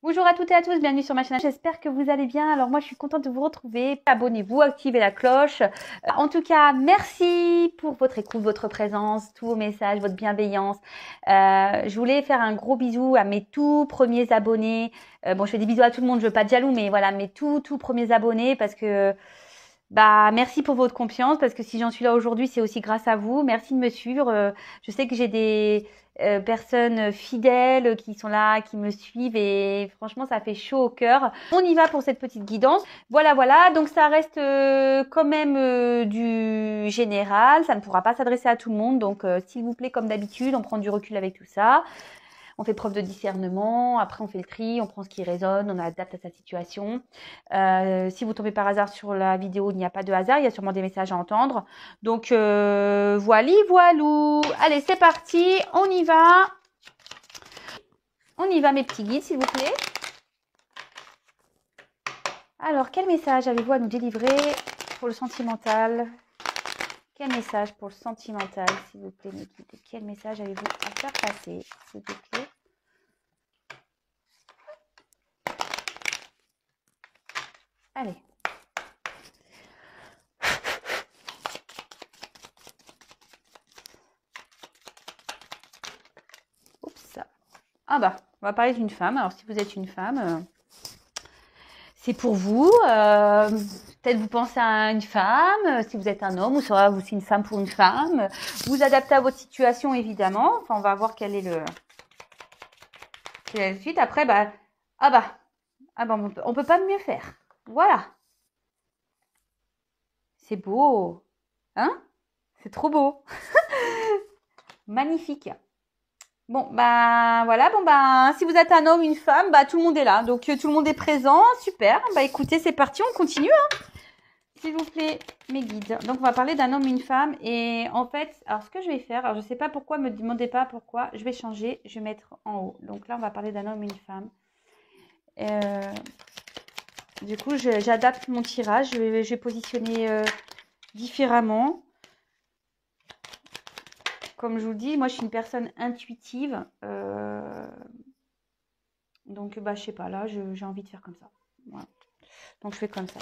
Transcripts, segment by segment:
Bonjour à toutes et à tous, bienvenue sur ma chaîne. J'espère que vous allez bien. Alors moi, je suis contente de vous retrouver. Abonnez-vous, activez la cloche. En tout cas, merci pour votre écoute, votre présence, tous vos messages, votre bienveillance. Je voulais faire un gros bisou à mes tout premiers abonnés. Bon, je fais des bisous à tout le monde, je veux pas de jaloux, mais voilà, mes tout premiers abonnés parce que merci pour votre confiance, parce que si j'en suis là aujourd'hui, c'est aussi grâce à vous. Merci de me suivre. Je sais que j'ai des personnes fidèles qui sont là, qui me suivent et franchement, ça fait chaud au cœur. On y va pour cette petite guidance. Voilà. Donc ça reste quand même du général. Ça ne pourra pas s'adresser à tout le monde. Donc s'il vous plaît, comme d'habitude, on prend du recul avec tout ça. On fait preuve de discernement, après on fait le tri, on prend ce qui résonne, on adapte à sa situation. Si vous tombez par hasard sur la vidéo, il n'y a pas de hasard, il y a sûrement des messages à entendre. Donc voilou. Allez, c'est parti, on y va. On y va mes petits guides, s'il vous plaît. Alors, quel message avez-vous à nous délivrer pour le sentimental? Quel message pour le sentimental, s'il vous plaît, mes guides? Quel message avez-vous à faire passer, s'il vous plaît? Allez. Oups. Ah bah, on va parler d'une femme. Alors, si vous êtes une femme, c'est pour vous. Peut-être vous pensez à une femme. Si vous êtes un homme, ou sera vous c'est une femme pour une femme. Vous adaptez à votre situation, évidemment. Enfin, on va voir quelle est la suite. Après, on peut pas mieux faire. Voilà. C'est beau. Hein? C'est trop beau. Magnifique. Bon, voilà. Si vous êtes un homme, une femme, tout le monde est là. Donc, tout le monde est présent. Super. Écoutez, c'est parti. On continue. S'il vous plaît, mes guides. Donc, on va parler d'un homme, une femme. Et en fait, alors, ce que je vais faire, alors, je ne sais pas pourquoi, me demandez pas pourquoi. Je vais changer. Je vais mettre en haut. Donc, là, on va parler d'un homme, une femme. Du coup, j'adapte mon tirage. Je vais positionner différemment. Comme je vous le dis, moi, je suis une personne intuitive. Donc, je sais pas, là, j'ai envie de faire comme ça. Voilà. Donc, je fais comme ça.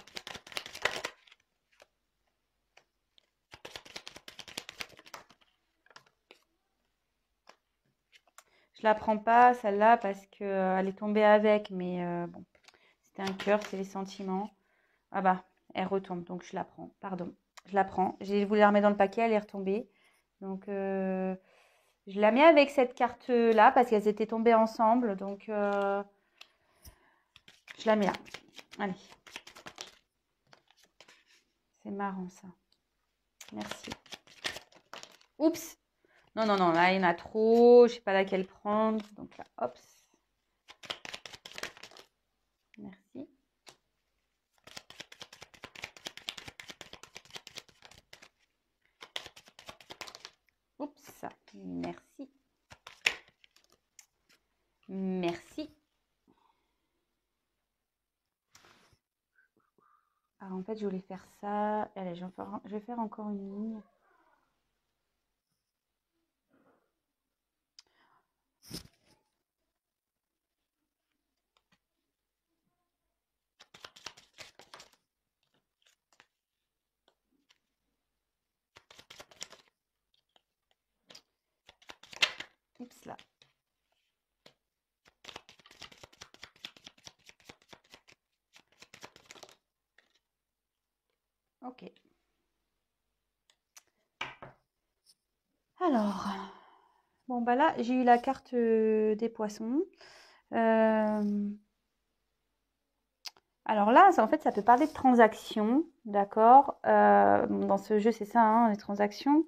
Je la prends pas, celle-là, parce qu'elle est tombée avec. Mais bon, c'était un cœur, c'est les sentiments. Ah bah, elle retombe, donc je la prends. Pardon, je la prends. J'ai voulu la remettre dans le paquet, elle est retombée. Donc, je la mets avec cette carte-là, parce qu'elles étaient tombées ensemble. Donc, je la mets là. Allez. C'est marrant, ça. Merci. Oups. Non, là, il y en a trop. Je sais pas laquelle prendre. Donc là, hop. Merci. Oups. Merci. Merci. Alors, en fait, je voulais faire ça. Allez, je vais faire encore une ligne. Oups là. Ok. Alors, bon là, j'ai eu la carte des poissons. Alors là, en fait, ça peut parler de transactions, d'accord? Dans ce jeu, c'est ça, hein, les transactions.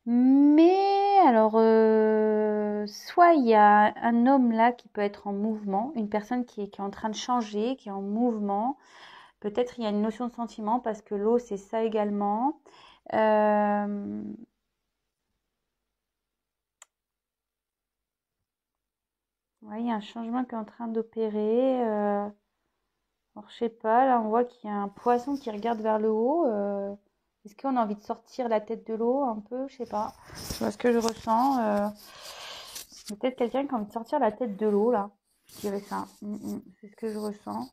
Mais alors, soit il y a un homme là qui peut être en mouvement, une personne qui est en train de changer, qui est en mouvement. Peut-être il y a une notion de sentiment parce que l'eau, c'est ça également. Ouais, il y a un changement qui est en train d'opérer. Alors, je sais pas, là, on voit qu'il y a un poisson qui regarde vers le haut. Est-ce qu'on a envie de sortir la tête de l'eau un peu? Je sais pas. Je vois ce que je ressens. Peut-être quelqu'un qui a envie de sortir la tête de l'eau, là. dirais ça. C'est ce que je ressens.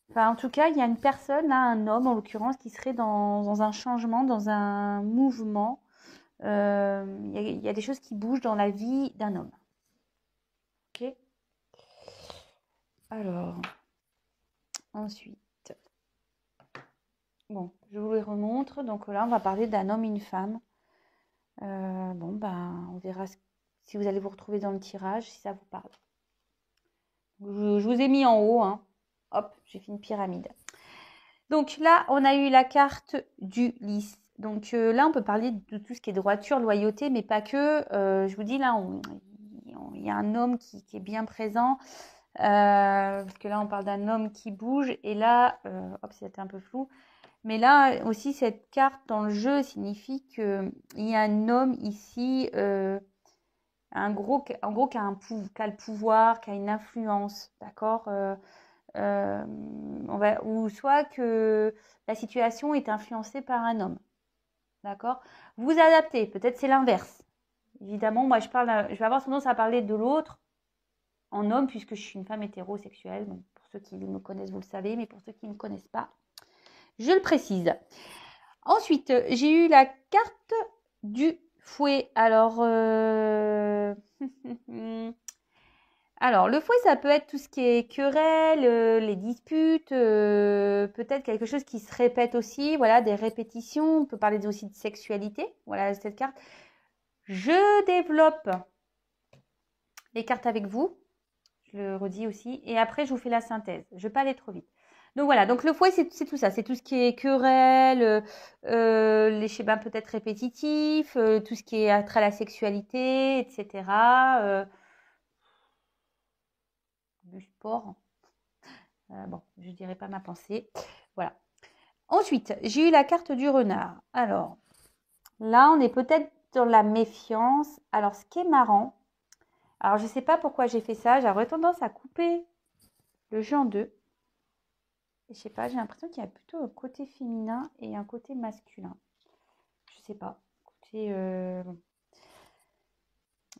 Enfin, en tout cas, il y a une personne, là, un homme en l'occurrence, qui serait dans un changement, dans un mouvement. Il y a des choses qui bougent dans la vie d'un homme. Ok. Alors, ensuite, bon, je vous les remontre. Donc là, on va parler d'un homme et une femme. Bon, ben, on verra si vous allez vous retrouver dans le tirage, si ça vous parle. Je vous ai mis en haut, hein. Hop, j'ai fait une pyramide. Donc là, on a eu la carte du lys. Donc là, on peut parler de tout ce qui est droiture, loyauté, mais pas que. Je vous dis, là, il y a un homme qui est bien présent. Parce que là, on parle d'un homme qui bouge. Et là, hop, c'était un peu flou. Mais là, aussi, cette carte dans le jeu signifie qu'il y a un homme ici, en gros, qui a le pouvoir, qui a une influence, d'accord ou soit que la situation est influencée par un homme, d'accord. Vous adaptez, peut-être c'est l'inverse. Évidemment, moi, je vais avoir tendance à parler de l'autre en homme, puisque je suis une femme hétérosexuelle. Bon, pour ceux qui me connaissent, vous le savez, mais pour ceux qui ne me connaissent pas, je le précise. Ensuite, j'ai eu la carte du fouet. Alors, alors, le fouet, ça peut être tout ce qui est querelle, les disputes, peut-être quelque chose qui se répète aussi, voilà, des répétitions. On peut parler aussi de sexualité. Voilà, cette carte. Je développe les cartes avec vous. Je le redis aussi. Et après, je vous fais la synthèse. Je ne vais pas aller trop vite. Donc voilà, donc le fouet, c'est tout ça. C'est tout ce qui est querelle, les schémas peut-être répétitifs, tout ce qui est trait à la sexualité, etc. Du sport. Bon, je ne dirai pas ma pensée. Voilà. Ensuite, j'ai eu la carte du renard. Alors, là, on est peut-être dans la méfiance. Alors, ce qui est marrant, alors je ne sais pas pourquoi j'ai fait ça. J'aurais tendance à couper le jeu en deux. Je sais pas, j'ai l'impression qu'il y a plutôt un côté féminin et un côté masculin. Je sais pas. Écoutez, bon.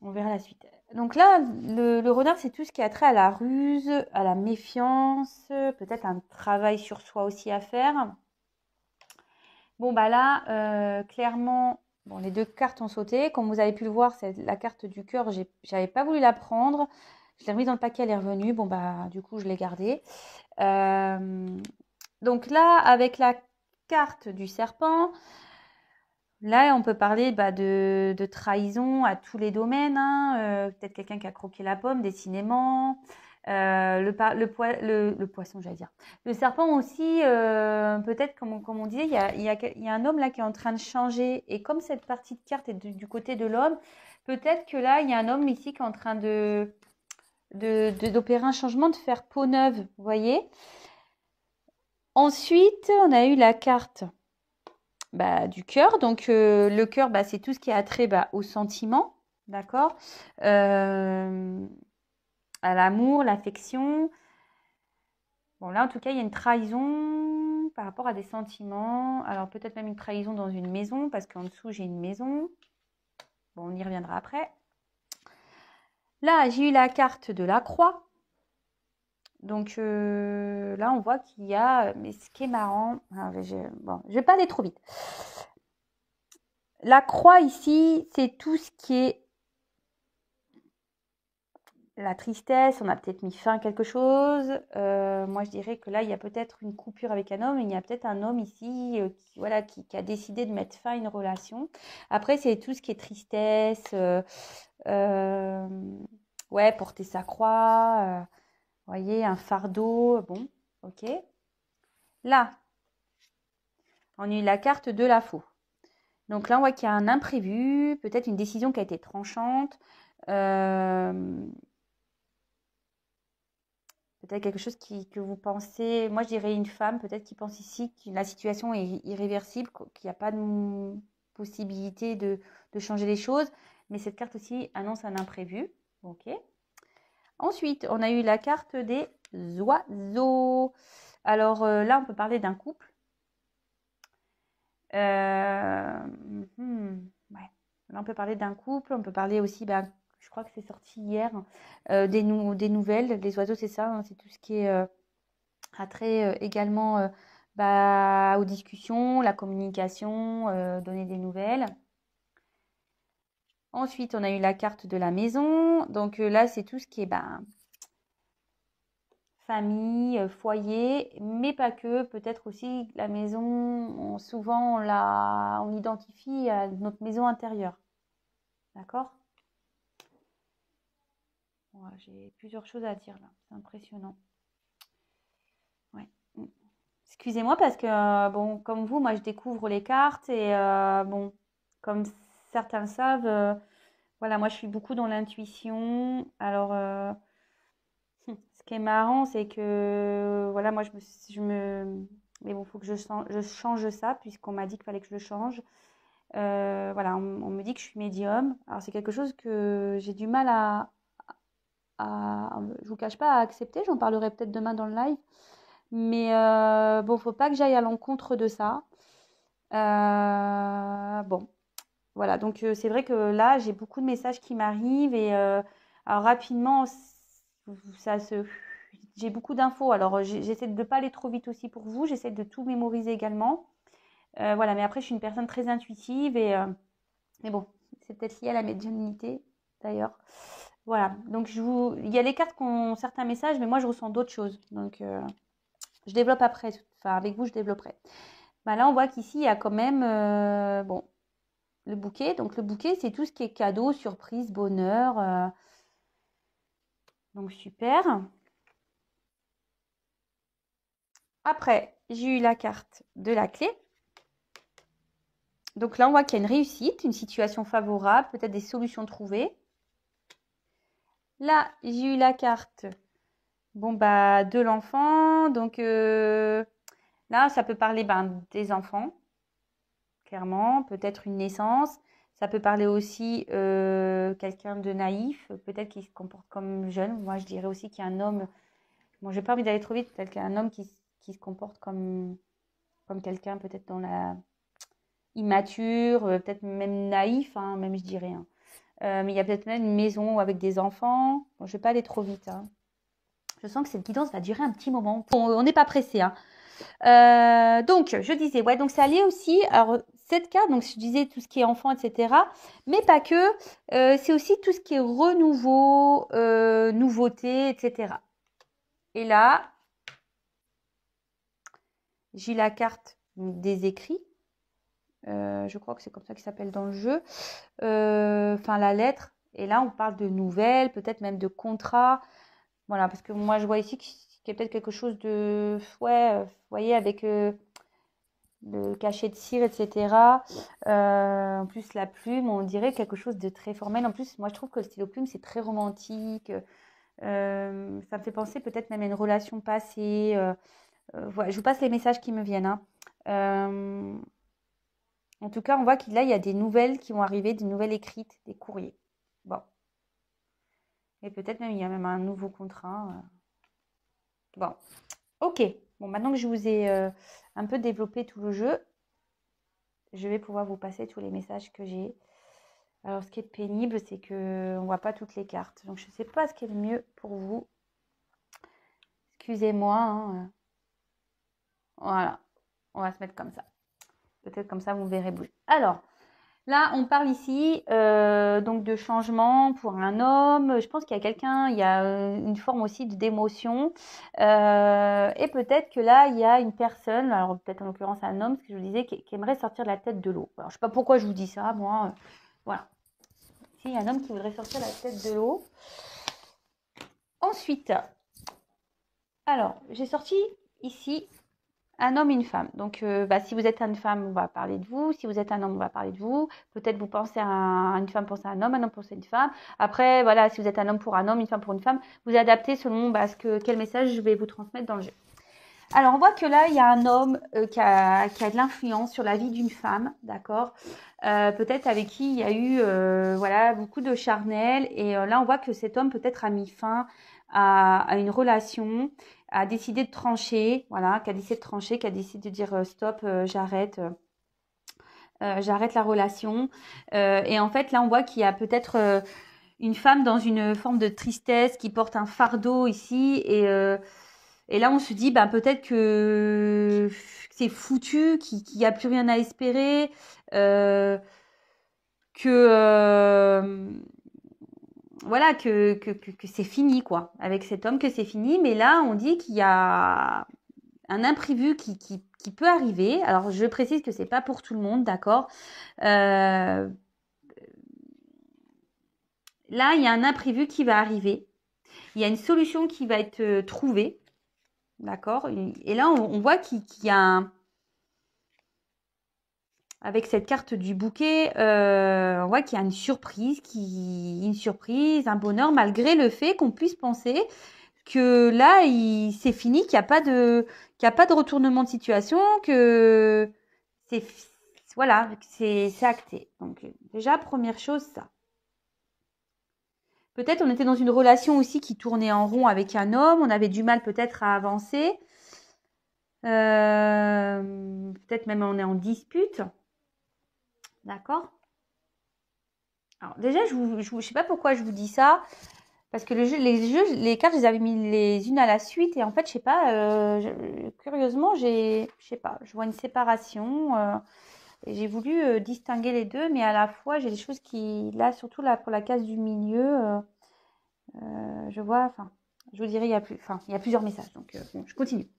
On verra la suite. Donc là, le renard, c'est tout ce qui a trait à la ruse, à la méfiance, peut-être un travail sur soi aussi à faire. Bon, bah là, clairement, bon, les deux cartes ont sauté. Comme vous avez pu le voir, c'est la carte du cœur. J'avais pas voulu la prendre. Je l'ai remise dans le paquet, elle est revenue. Bon, bah, du coup, je l'ai gardée. Donc là, avec la carte du serpent, là, on peut parler de trahison à tous les domaines, hein. Peut-être quelqu'un qui a croqué la pomme, décidément. Le poisson, j'allais dire. Le serpent aussi, peut-être, comme on disait, il y a un homme là qui est en train de changer. Et comme cette partie de carte est du côté de l'homme, peut-être que là, il y a un homme ici qui est en train d'opérer un changement, de faire peau neuve, vous voyez. Ensuite, on a eu la carte du cœur. Donc, le cœur, c'est tout ce qui a trait au sentiment, d'accord, à l'amour, l'affection. Bon, là, en tout cas, il y a une trahison par rapport à des sentiments. Alors, peut-être même une trahison dans une maison, parce qu'en dessous, j'ai une maison. Bon, on y reviendra après. Là, j'ai eu la carte de la croix. Donc là, on voit qu'il y a... Mais ce qui est marrant... je ne vais pas aller trop vite. La croix ici, c'est tout ce qui est la tristesse. On a peut-être mis fin à quelque chose. Moi, je dirais que là, il y a peut-être une coupure avec un homme. Il y a peut-être un homme ici qui a décidé de mettre fin à une relation. Après, c'est tout ce qui est tristesse. Porter sa croix. Voyez, un fardeau. Bon, ok. Là, on a eu la carte de la faux. Donc là, on voit qu'il y a un imprévu, peut-être une décision qui a été tranchante, peut-être quelque chose que vous pensez, moi je dirais une femme peut-être qui pense ici que la situation est irréversible, qu'il n'y a pas de possibilité de changer les choses, mais cette carte aussi annonce un imprévu. Ok. Ensuite, on a eu la carte des oiseaux. Alors là, on peut parler d'un couple. Ouais. Là, on peut parler d'un couple, on peut parler aussi, je crois que c'est sorti hier, des nouvelles. Les oiseaux, c'est ça, hein, c'est tout ce qui est attrait également aux discussions, la communication, donner des nouvelles. Ensuite, on a eu la carte de la maison. Donc là, c'est tout ce qui est famille, foyer, mais pas que. Peut-être aussi la maison, souvent on l'identifie à notre maison intérieure. D'accord? Voilà, j'ai plusieurs choses à dire là. C'est impressionnant. Ouais. Excusez-moi parce que, bon, comme vous, moi je découvre les cartes et bon, comme certains le savent, voilà, moi je suis beaucoup dans l'intuition. Alors, ce qui est marrant, c'est que, voilà, moi mais bon, il faut que je change ça puisqu'on m'a dit qu'il fallait que je le change. Voilà, on me dit que je suis médium. Alors, c'est quelque chose que j'ai du mal je vous cache pas, à accepter. J'en parlerai peut-être demain dans le live. Mais bon, faut pas que j'aille à l'encontre de ça. Bon, voilà. Donc c'est vrai que là, j'ai beaucoup de messages qui m'arrivent et alors rapidement, ça se, j'ai beaucoup d'infos. Alors j'essaie de ne pas aller trop vite aussi pour vous. J'essaie de tout mémoriser également. Voilà. Mais après, je suis une personne très intuitive et mais bon, c'est peut-être lié à la médiumnité d'ailleurs. Voilà. Donc il y a les cartes qui ont certains messages, mais moi je ressens d'autres choses. Donc je développe après, enfin avec vous je développerai. Là on voit qu'ici il y a quand même bon, le bouquet. Donc le bouquet c'est tout ce qui est cadeau, surprise, bonheur. Donc super. Après j'ai eu la carte de la clé. Donc là on voit qu'il y a une réussite, une situation favorable, peut-être des solutions trouvées. Là j'ai eu la carte de l'enfant. Donc là ça peut parler des enfants. Clairement, peut-être une naissance. Ça peut parler aussi quelqu'un de naïf, peut-être qui se comporte comme jeune. Moi, je dirais aussi qu'il y a un homme. Bon, j'ai pas envie d'aller trop vite, peut-être qu'il y a un homme qui se comporte comme quelqu'un, peut-être dans la immature, peut-être même naïf, hein, même je dirais. Hein. Mais il y a peut-être même une maison avec des enfants. Bon, je vais pas aller trop vite. Hein. Je sens que cette guidance va durer un petit moment. Bon, on n'est pas pressé. Hein. Donc, je disais, ouais, donc ça lié aussi. Alors, cette carte, donc je disais tout ce qui est enfant, etc. Mais pas que. C'est aussi tout ce qui est renouveau, nouveauté, etc. Et là, j'ai la carte des écrits. Je crois que c'est comme ça qu'il s'appelle dans le jeu. Enfin, la lettre. Et là, on parle de nouvelles, peut-être même de contrats. Voilà, parce que moi, je vois ici qu'il y a peut-être quelque chose de... Ouais, vous voyez, avec... le cachet de cire, etc. En plus, la plume, on dirait quelque chose de très formel. En plus, moi, je trouve que le stylo plume, c'est très romantique. Ça me fait penser peut-être même à une relation passée. Voilà, je vous passe les messages qui me viennent. Hein. En tout cas, on voit qu'il il y a des nouvelles qui vont arriver, des nouvelles écrites, des courriers. Bon. Et peut-être même, il y a même un nouveau contrat. Bon. Ok. Bon, maintenant que je vous ai un peu développé tout le jeu, je vais pouvoir vous passer tous les messages que j'ai. Alors, ce qui est pénible, c'est qu'on ne voit pas toutes les cartes. Donc, je ne sais pas ce qui est le mieux pour vous. Excusez-moi. Hein. Voilà. On va se mettre comme ça. Peut-être comme ça, vous verrez bouger. Alors, là, on parle ici donc de changement pour un homme. Je pense qu'il y a quelqu'un, il y a une forme aussi d'émotion. Et peut-être que là, il y a une personne, alors peut-être en l'occurrence un homme, ce que je vous disais, qui aimerait sortir de la tête de l'eau. Alors, je ne sais pas pourquoi je vous dis ça, moi. Voilà. Il y a un homme qui voudrait sortir la tête de l'eau. Ensuite, alors, j'ai sorti ici un homme et une femme. Donc, si vous êtes une femme, on va parler de vous. Si vous êtes un homme, on va parler de vous. Peut-être vous pensez à une femme, pensez à un homme pense à une femme. Après, voilà, si vous êtes un homme pour un homme, une femme pour une femme, vous adaptez selon quel message je vais vous transmettre dans le jeu. Alors, on voit que là, il y a un homme qui a de l'influence sur la vie d'une femme, d'accord, peut-être avec qui il y a eu beaucoup de charnel. Et là, on voit que cet homme peut-être a mis fin à une relation, a décidé de trancher, voilà, qui a décidé de dire stop, j'arrête. J'arrête la relation. Et en fait, là, on voit qu'il y a peut-être une femme dans une forme de tristesse qui porte un fardeau ici et là on se dit ben peut-être que c'est foutu, qu'il n'y a plus rien à espérer, que voilà que c'est fini quoi avec cet homme, que c'est fini. Mais là on dit qu'il y a un imprévu qui peut arriver. Alors je précise que c'est pas pour tout le monde, d'accord. Là il y a un imprévu qui va arriver. Il y a une solution qui va être trouvée, d'accord. Et là on voit qu'il y a avec cette carte du bouquet, on voit qu'il y a une surprise, un bonheur, malgré le fait qu'on puisse penser que là, c'est fini, qu'il n'y a pas de retournement de situation, que c'est, voilà, c'est acté. Donc, déjà, première chose, ça. Peut-être on était dans une relation aussi qui tournait en rond avec un homme, on avait du mal peut-être à avancer. Peut-être même on est en dispute. D'accord? Alors déjà, je sais pas pourquoi je vous dis ça, parce que les cartes, je les avais mis les unes à la suite, et en fait, je sais pas, curieusement, je sais pas, je vois une séparation, et j'ai voulu distinguer les deux, mais à la fois, j'ai des choses qui, là, surtout là, pour la case du milieu, je vois, enfin, je vous dirai, il y a plusieurs messages, donc bon, je continue.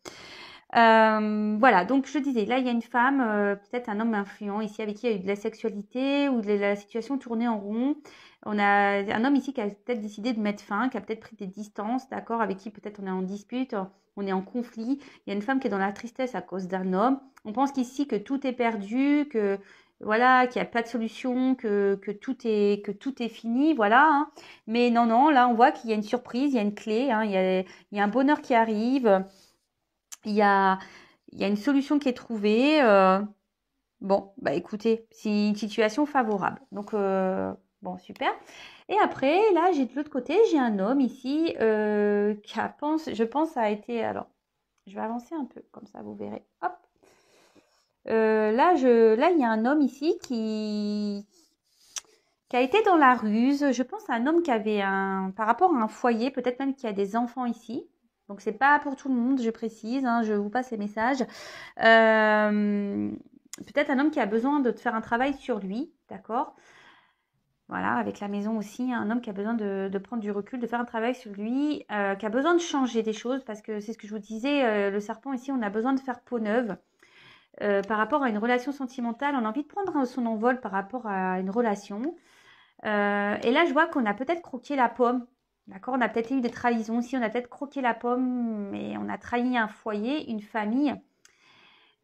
Voilà, donc je disais, là il y a une femme, peut-être un homme influent ici avec qui il y a eu de la sexualité ou de la situation tournée en rond. On a un homme ici qui a peut-être décidé de mettre fin, qui a peut-être pris des distances, d'accord, avec qui peut-être on est en dispute, on est en conflit. Il y a une femme qui est dans la tristesse à cause d'un homme. On pense qu'ici que tout est perdu, que voilà, qu'il n'y a pas de solution, que tout est fini, voilà. Hein. Mais non, non, là on voit qu'il y a une surprise, il y a une clé, hein, il y a un bonheur qui arrive. Il y a, il y a une solution qui est trouvée. Bon, bah écoutez, c'est une situation favorable. Donc, bon, super. Et après, là, j'ai de l'autre côté, j'ai un homme ici je pense, a été. Alors, je vais avancer un peu, comme ça, vous verrez. Hop. Là, il y a un homme ici qui a été dans la ruse. Je pense à un homme qui avait par rapport à un foyer, peut-être même qui a des enfants ici. Donc, c'est pas pour tout le monde, je précise, hein, je vous passe les messages. Peut-être un homme qui a besoin de faire un travail sur lui, d'accord. Voilà, avec la maison aussi, un homme qui a besoin de prendre du recul, de faire un travail sur lui, qui a besoin de changer des choses, parce que c'est ce que je vous disais, le serpent ici, on a besoin de faire peau neuve. Par rapport à une relation sentimentale, on a envie de prendre son envol par rapport à une relation. Et là, je vois qu'on a peut-être croqué la pomme. D'accord, on a peut-être eu des trahisons ici, on a peut-être croqué la pomme, mais on a trahi un foyer, une famille.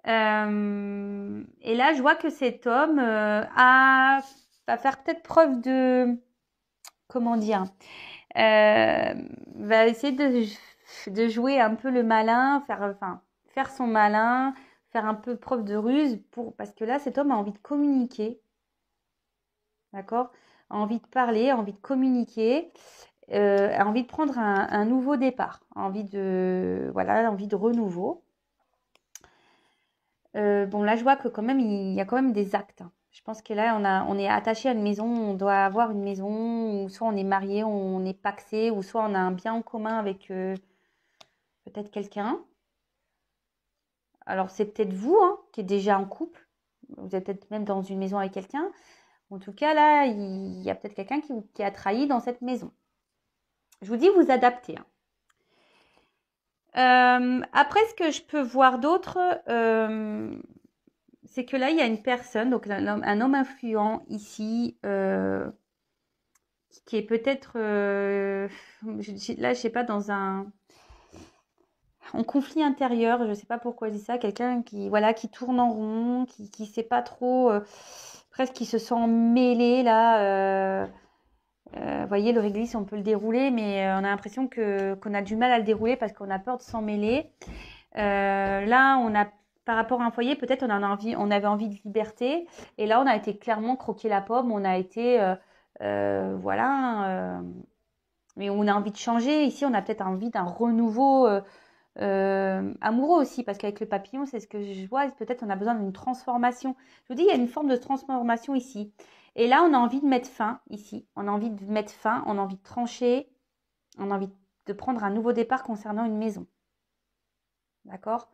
Et là, je vois que cet homme va faire peut-être preuve de, comment dire, va essayer de jouer un peu le malin, faire son malin, faire un peu preuve de ruse parce que là, cet homme a envie de communiquer, d'accord, a envie de parler, a envie de communiquer, a envie de prendre un nouveau départ, envie de renouveau. Bon, là, je vois que quand même, il y a quand même des actes. Hein. Je pense que là, on est attaché à une maison, on doit avoir une maison, ou soit on est marié, on est pacsé, ou soit on a un bien en commun avec peut-être quelqu'un. Alors, c'est peut-être vous hein, qui êtes déjà en couple. Vous êtes peut-être même dans une maison avec quelqu'un. En tout cas, là, il y a peut-être quelqu'un qui a trahi dans cette maison. Je vous dis, vous adaptez. Hein. Après, ce que je peux voir d'autre, c'est que là, il y a une personne, donc un homme influent ici, qui est peut-être, là, je sais pas, en conflit intérieur, je ne sais pas pourquoi je dis ça, quelqu'un qui tourne en rond, qui sait pas trop, presque qui se sent mêlé là. Vous voyez, le réglisse, on peut le dérouler, mais on a l'impression qu'on a du mal à le dérouler parce qu'on a peur de s'en mêler. Là, par rapport à un foyer, peut-être on avait envie de liberté, et là, on a été clairement croquer la pomme, on a été, mais on a envie de changer. Ici, on a peut-être envie d'un renouveau amoureux aussi, parce qu'avec le papillon, c'est ce que je vois, peut-être on a besoin d'une transformation. Je vous dis, il y a une forme de transformation ici. Et là, on a envie de mettre fin ici. On a envie de mettre fin, on a envie de trancher, on a envie de prendre un nouveau départ concernant une maison. D'accord?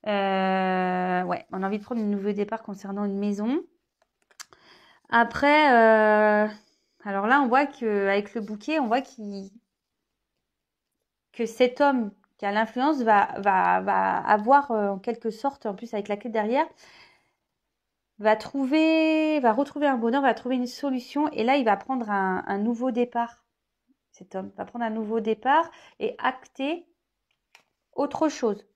Ouais, on a envie de prendre un nouveau départ concernant une maison. Après, alors là, on voit qu'avec le bouquet, on voit que cet homme qui a l'influence va avoir en quelque sorte, en plus avec la clé derrière, va retrouver un bonheur, va trouver une solution. Et là, il va prendre un nouveau départ. Cet homme va prendre un nouveau départ et acter autre chose.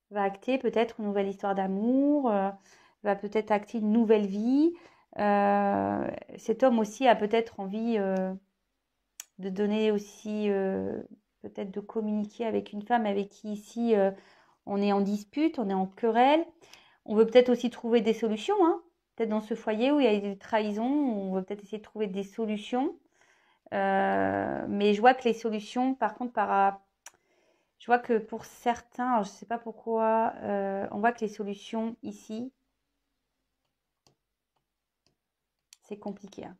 Va acter peut-être une nouvelle histoire d'amour, va peut-être acter une nouvelle vie. Cet homme aussi a peut-être envie de donner aussi, peut-être de communiquer avec une femme avec qui ici on est en dispute, on est en querelle. On veut peut-être aussi trouver des solutions, hein. Peut-être dans ce foyer où il y a des trahisons, on veut peut-être essayer de trouver des solutions. Mais je vois que les solutions, par contre, je vois que pour certains, alors je ne sais pas pourquoi, on voit que les solutions ici, c'est compliqué, hein.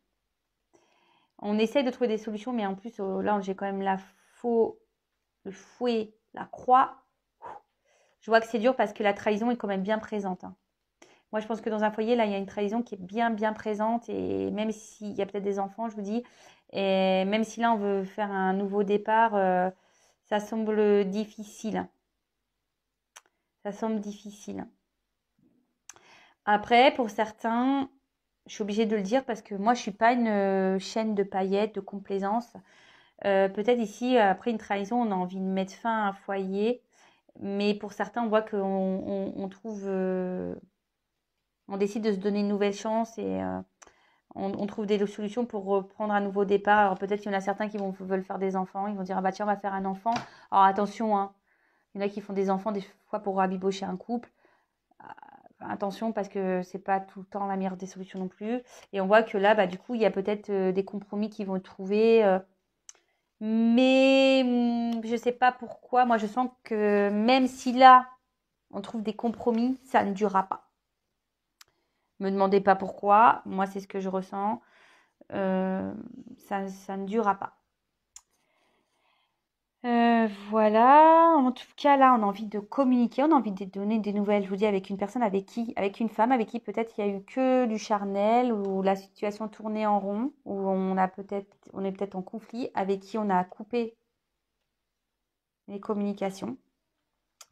On essaie de trouver des solutions, mais en plus, là, j'ai quand même le fouet, la croix. Je vois que c'est dur parce que la trahison est quand même bien présente, hein. Moi, je pense que dans un foyer, là, il y a une trahison qui est bien, bien présente. Et même s'il y a peut-être des enfants, je vous dis, et même si là, on veut faire un nouveau départ, ça semble difficile. Ça semble difficile. Après, pour certains, je suis obligée de le dire parce que moi, je ne suis pas une chaîne de paillettes, de complaisance. Peut-être ici, après une trahison, on a envie de mettre fin à un foyer. Mais pour certains, on voit qu'on trouve... on décide de se donner une nouvelle chance et on trouve des solutions pour reprendre un nouveau départ. Alors peut-être qu'il y en a certains qui veulent faire des enfants. Ils vont dire, ah bah tiens, on va faire un enfant. Alors attention, hein. Il y en a qui font des enfants des fois pour rabibocher un couple. Attention parce que c'est pas tout le temps la meilleure des solutions non plus. Et on voit que là, bah, du coup, il y a peut-être des compromis qu'ils vont trouver. Mais je sais pas pourquoi. Moi, je sens que même si là, on trouve des compromis, ça ne durera pas. Me demandez pas pourquoi. Moi, c'est ce que je ressens. Ça ne durera pas. Voilà, en tout cas là on a envie de communiquer, on a envie de donner des nouvelles, je vous dis avec une personne avec une femme avec qui peut-être il y a eu que du charnel ou la situation tournait en rond, ou on est peut-être en conflit, avec qui on a coupé les communications.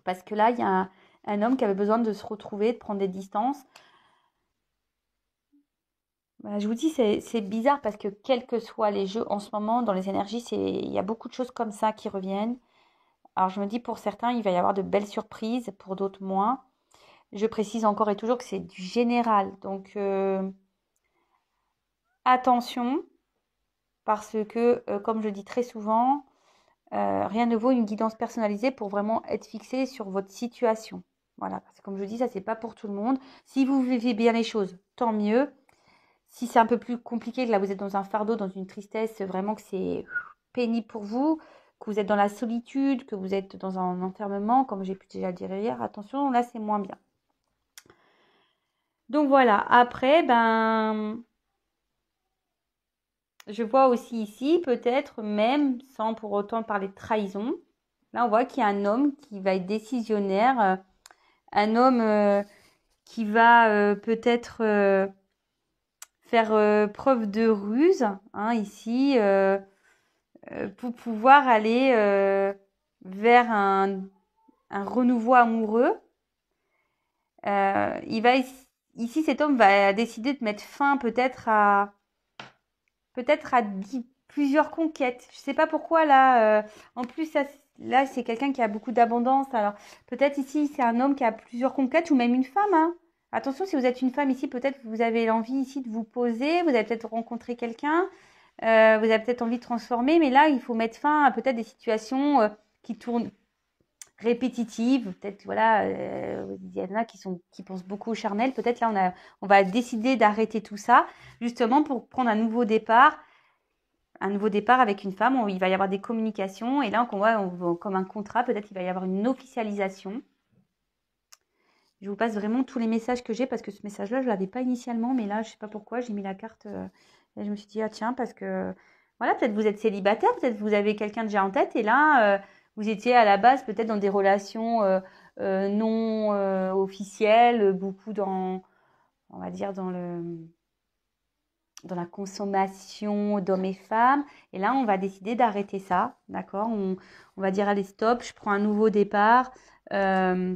Parce que là il y a un homme qui avait besoin de se retrouver, de prendre des distances. Voilà, je vous dis, c'est bizarre parce que quels que soient les jeux en ce moment, dans les énergies, il y a beaucoup de choses comme ça qui reviennent. Alors je me dis pour certains, il va y avoir de belles surprises, pour d'autres moins. Je précise encore et toujours que c'est du général. Donc attention, parce que comme je dis très souvent, rien ne vaut une guidance personnalisée pour vraiment être fixé sur votre situation. Voilà, parce que comme je dis, ça c'est pas pour tout le monde. Si vous vivez bien les choses, tant mieux. Si c'est un peu plus compliqué, que là vous êtes dans un fardeau, dans une tristesse, vraiment que c'est pénible pour vous, que vous êtes dans la solitude, que vous êtes dans un enfermement, comme j'ai pu déjà le dire hier, attention, là c'est moins bien. Donc voilà, après, ben, je vois aussi ici, peut-être même, sans pour autant parler de trahison, là on voit qu'il y a un homme qui va être décisionnaire, un homme qui va peut-être faire preuve de ruse, hein, ici, pour pouvoir aller vers un renouveau amoureux. Ici, cet homme va décider de mettre fin peut-être à plusieurs conquêtes. Je ne sais pas pourquoi là. En plus, là, c'est quelqu'un qui a beaucoup d'abondance. Alors, peut-être ici, c'est un homme qui a plusieurs conquêtes ou même une femme, hein. Attention, si vous êtes une femme ici, peut-être vous avez l'envie ici de vous poser. Vous avez peut-être rencontré quelqu'un. Vous avez peut-être envie de transformer. Mais là, il faut mettre fin à peut-être des situations qui tournent répétitives. Peut-être, voilà, il y en a qui pensent beaucoup au charnel. Peut-être là, on va décider d'arrêter tout ça, justement pour prendre un nouveau départ avec une femme. Il va y avoir des communications. Et là, on voit comme un contrat, peut-être il va y avoir une officialisation. Je vous passe vraiment tous les messages que j'ai parce que ce message-là, je ne l'avais pas initialement, mais là, je ne sais pas pourquoi, j'ai mis la carte et je me suis dit, ah tiens, parce que voilà, peut-être vous êtes célibataire, peut-être vous avez quelqu'un déjà en tête et là, vous étiez à la base peut-être dans des relations non officielles, beaucoup dans, on va dire, dans la consommation d'hommes et femmes. Et là, on va décider d'arrêter ça, d'accord? On va dire, allez, stop, je prends un nouveau départ. Euh,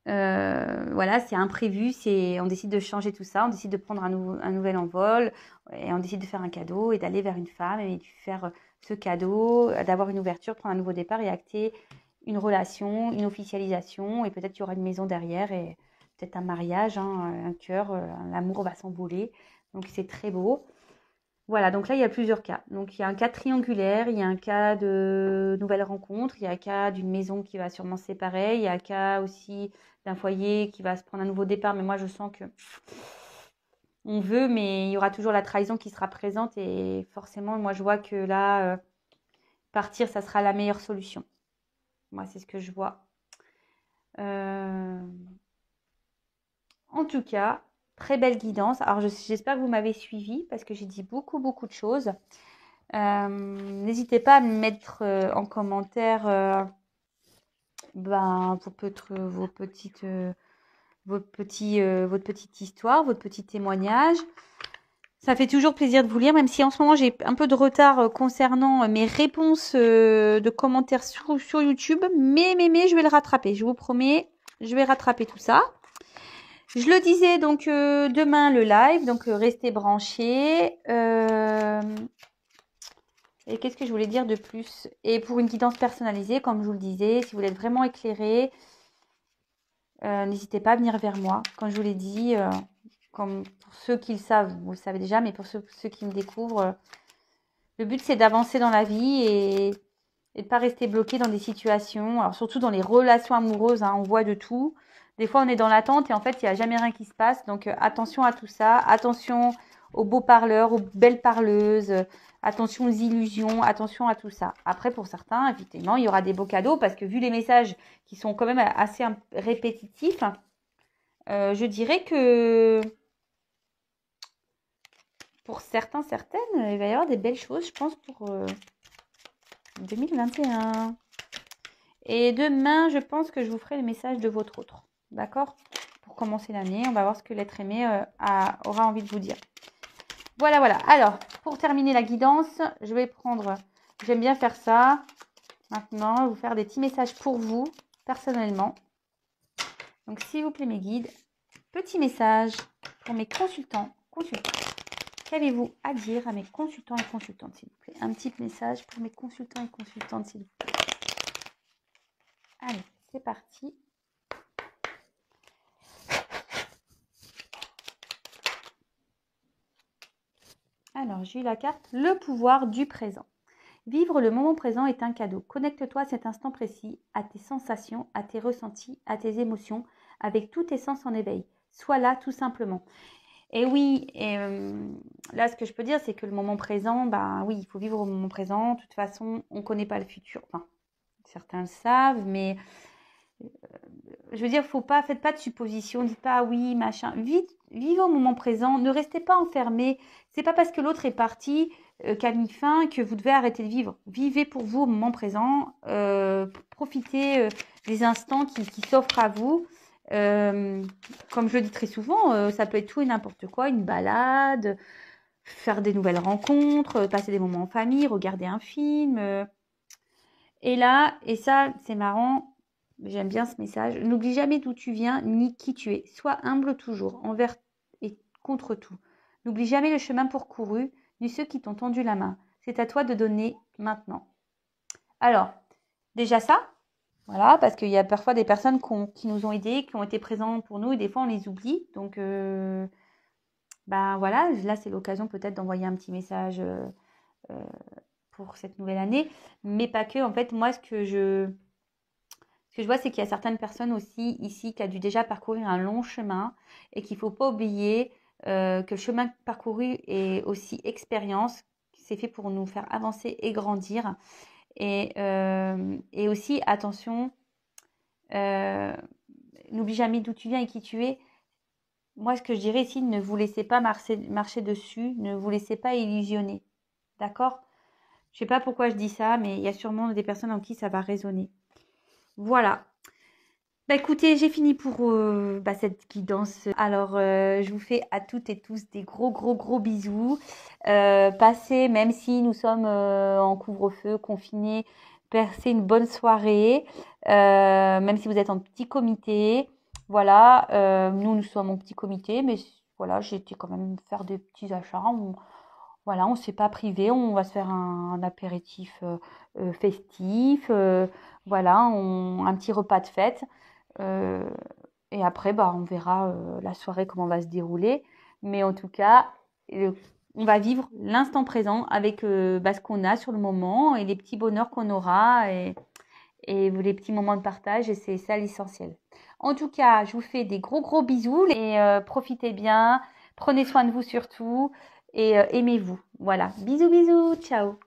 voilà, c'est imprévu, on décide de changer tout ça, on décide de prendre un nouvel envol et on décide de faire un cadeau et d'aller vers une femme et de faire ce cadeau, d'avoir une ouverture, prendre un nouveau départ et acter une relation, une officialisation et peut-être qu'il y aura une maison derrière et peut-être un mariage, hein, un cœur, l'amour va s'envoler. Donc c'est très beau. Voilà, donc là, il y a plusieurs cas. Donc, il y a un cas triangulaire, il y a un cas de nouvelle rencontre, il y a un cas d'une maison qui va sûrement se séparer, il y a un cas aussi d'un foyer qui va se prendre un nouveau départ. Mais moi, je sens que on veut, mais il y aura toujours la trahison qui sera présente. Et forcément, moi, je vois que là, partir, ça sera la meilleure solution. Moi, c'est ce que je vois. En tout cas, très belle guidance. Alors, j'espère que vous m'avez suivi parce que j'ai dit beaucoup, beaucoup de choses. N'hésitez pas à me mettre en commentaire votre petite histoire, votre petit témoignage. Ça fait toujours plaisir de vous lire, même si en ce moment j'ai un peu de retard concernant mes réponses de commentaires sur YouTube. Mais je vais le rattraper. Je vous promets, je vais rattraper tout ça. Je le disais donc demain le live, donc restez branchés. Et qu'est-ce que je voulais dire de plus? Et pour une guidance personnalisée, comme je vous le disais, si vous voulez être vraiment éclairé, n'hésitez pas à venir vers moi. Comme je vous l'ai dit, comme pour ceux qui le savent, vous le savez déjà, mais pour ceux qui me découvrent, le but c'est d'avancer dans la vie et de ne pas rester bloqué dans des situations. Alors surtout dans les relations amoureuses, hein, on voit de tout. Des fois on est dans l'attente et en fait il n'y a jamais rien qui se passe. Donc attention à tout ça, attention aux beaux parleurs, aux belles parleuses, attention aux illusions, attention à tout ça. Après pour certains, effectivement, il y aura des beaux cadeaux parce que vu les messages qui sont quand même assez répétitifs, je dirais que pour certains, certaines, il va y avoir des belles choses, je pense, pour 2021. Et demain, je pense que je vous ferai le message de votre autre. D'accord? Pour commencer l'année, on va voir ce que l'être aimé aura envie de vous dire. Voilà, voilà. Alors, pour terminer la guidance, je vais prendre... J'aime bien faire ça. Maintenant, vous faire des petits messages pour vous, personnellement. Donc, s'il vous plaît, mes guides, petit message pour mes consultants. Qu'avez-vous à dire à mes consultants et consultantes, s'il vous plaît? Un petit message pour mes consultants et consultantes, s'il vous plaît. Allez, c'est parti. Alors, j'ai eu la carte « Le pouvoir du présent ». Vivre le moment présent est un cadeau. Connecte-toi à cet instant précis, à tes sensations, à tes ressentis, à tes émotions, avec tous tes sens en éveil. Sois là tout simplement. Et oui, là, ce que je peux dire, c'est que le moment présent, ben oui, il faut vivre au moment présent. De toute façon, on ne connaît pas le futur. Enfin, certains le savent, mais je veux dire, faites pas de suppositions. Dites pas oui, machin. Vivez au moment présent. Ne restez pas enfermés. C'est pas parce que l'autre est parti qu'a mis fin que vous devez arrêter de vivre. Vivez pour vous au moment présent. Profitez des instants qui s'offrent à vous. Comme je le dis très souvent, ça peut être tout et n'importe quoi, une balade, faire des nouvelles rencontres, passer des moments en famille, regarder un film. Et là, et ça, c'est marrant, j'aime bien ce message, n'oublie jamais d'où tu viens ni qui tu es. Sois humble toujours, envers et contre tout. N'oublie jamais le chemin parcouru, ni ceux qui t'ont tendu la main. C'est à toi de donner maintenant. Alors, déjà ça. Voilà, parce qu'il y a parfois des personnes qui nous ont aidés, qui ont été présents pour nous, et des fois on les oublie. Donc, ben voilà, là c'est l'occasion peut-être d'envoyer un petit message pour cette nouvelle année, mais pas que. En fait, moi, ce que je vois, c'est qu'il y a certaines personnes aussi ici qui ont dû déjà parcourir un long chemin et qu'il ne faut pas oublier que le chemin parcouru est aussi expérience, c'est fait pour nous faire avancer et grandir. Et aussi, attention, n'oublie jamais d'où tu viens et qui tu es. Moi, ce que je dirais ici, ne vous laissez pas marcher dessus, ne vous laissez pas illusionner. D'accord? Je sais pas pourquoi je dis ça, mais il y a sûrement des personnes en qui ça va résonner. Voilà. Bah écoutez, j'ai fini pour cette guidance. Alors, je vous fais à toutes et tous des gros bisous. Passez, même si nous sommes en couvre-feu, confinés, passez une bonne soirée, même si vous êtes en petit comité. Voilà, nous sommes en petit comité, mais voilà, j'ai été quand même faire des petits achats. Voilà, on ne s'est pas privé, on va se faire un apéritif festif, voilà, un petit repas de fête. Euh, et après, bah, on verra la soirée comment va se dérouler. Mais en tout cas, on va vivre l'instant présent avec ce qu'on a sur le moment et les petits bonheurs qu'on aura et les petits moments de partage. Et c'est ça l'essentiel. En tout cas, je vous fais des gros bisous et profitez bien. Prenez soin de vous surtout et aimez-vous. Voilà. Bisous, ciao.